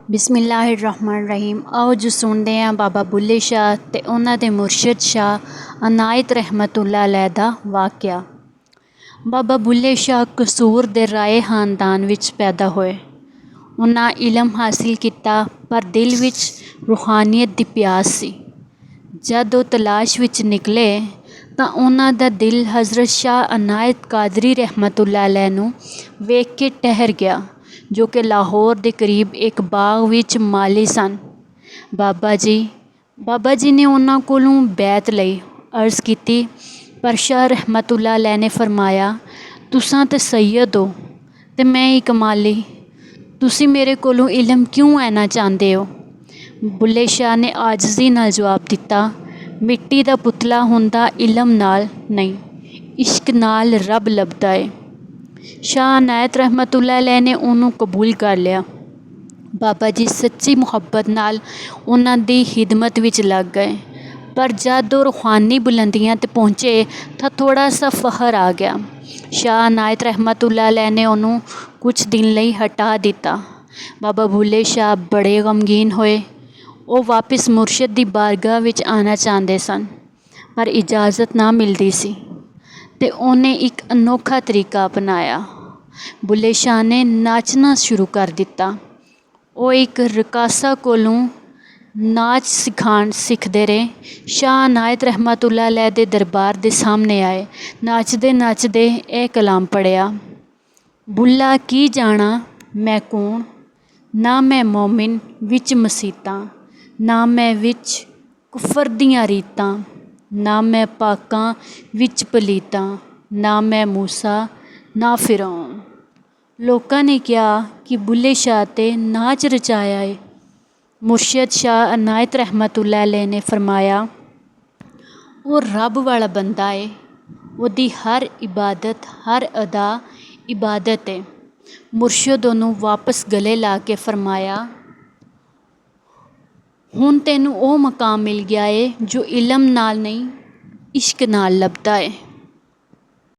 ਬਿਸਮਿਲ੍ਲਾਹਿਰਰਹਿਮਾਨਿਰਰਹੀਮ। आओ जो सुनते हैं बाबा बुल्ले शाह ते उन्हां दे मुर्शिद शाह अनायत रहमतुल्लाह अलैह दा वाक़या। बाबा बुल्ले शाह कसूर दे राए खानदान विच पैदा होए। उन्हां इलम हासिल किया पर दिल विच रूहानियत दी प्यास सी। जद वो तलाश विच निकले तां उन्हां दा दिल हज़रत शाह अनायत कादरी रहमतुल्लाह अलैह नूं वेख के ठहर गया, जो कि लाहौर के करीब एक बाग विच माली सन। बाबा जी ने उन्हां कोलों बैत लई। अर्ज़ की पर शाह रहमतुल्लाह अलैह ने फरमाया, तुसां ते सैयद हो ते मैं एक माली, तुसी मेरे कोलों इलम क्यों ऐना चाहते हो? बुल्ले शाह ने आजजी नाल जवाब दिता, मिट्टी दा पुतला हुंदा इलम नाल नहीं, इश्क नाल रब लभदा है। शाह अनायत रहमतुल्लाह अलैह ने उन्होंने कबूल कर लिया। बाबा जी सच्ची मुहब्बत नाल उन्हां दी खिदमत विच लग गए। पर जब वो रूहानी बुलंदियां ते पहुँचे तो थोड़ा सा फखर आ गया। शाह अनायत रहमतुल्लाह अलैह ने उन्होंने कुछ दिन लई हटा दिता। बाबा बुल्ले शाह बड़े गमगीन होए। वो वापस मुर्शिद दी बारगाह विच आना चाहते सन, पर इजाज़त ना मिलती सी ते उन्हें एक अनोखा तरीका अपनाया। बुल्ले शाह ने नाचना शुरू कर दिता। वो एक रकासा कोलों नाच सिखते रहे। शाह अनायत रहमतुल्लाह अलैह दे दरबार दे सामने आए। नाचते नाचते यह कलाम पढ़िया, बुल्ला की जाना मैं कौन, ना मैं मोमिन विच मसीतां, ना मैं विच कुफर दियां रीतां, ना मैं पाकां विच पलीतां, ना मैं मूसा ना फिरौन। लोकां ने कहा कि बुल्ले शाह ते नाच रचाया है। मुर्शिद शाह अनायत रहमतुल्लाह अलैह ने फरमाया, वो रब वाला बंदा है, उसदी हर इबादत हर अदा इबादत है। मुर्शिद उन्होंने वापस गले ला के फरमाया, हुण तैनूं वो मकाम मिल गया है जो इलम नाल नहीं इश्क नाल लभदा है।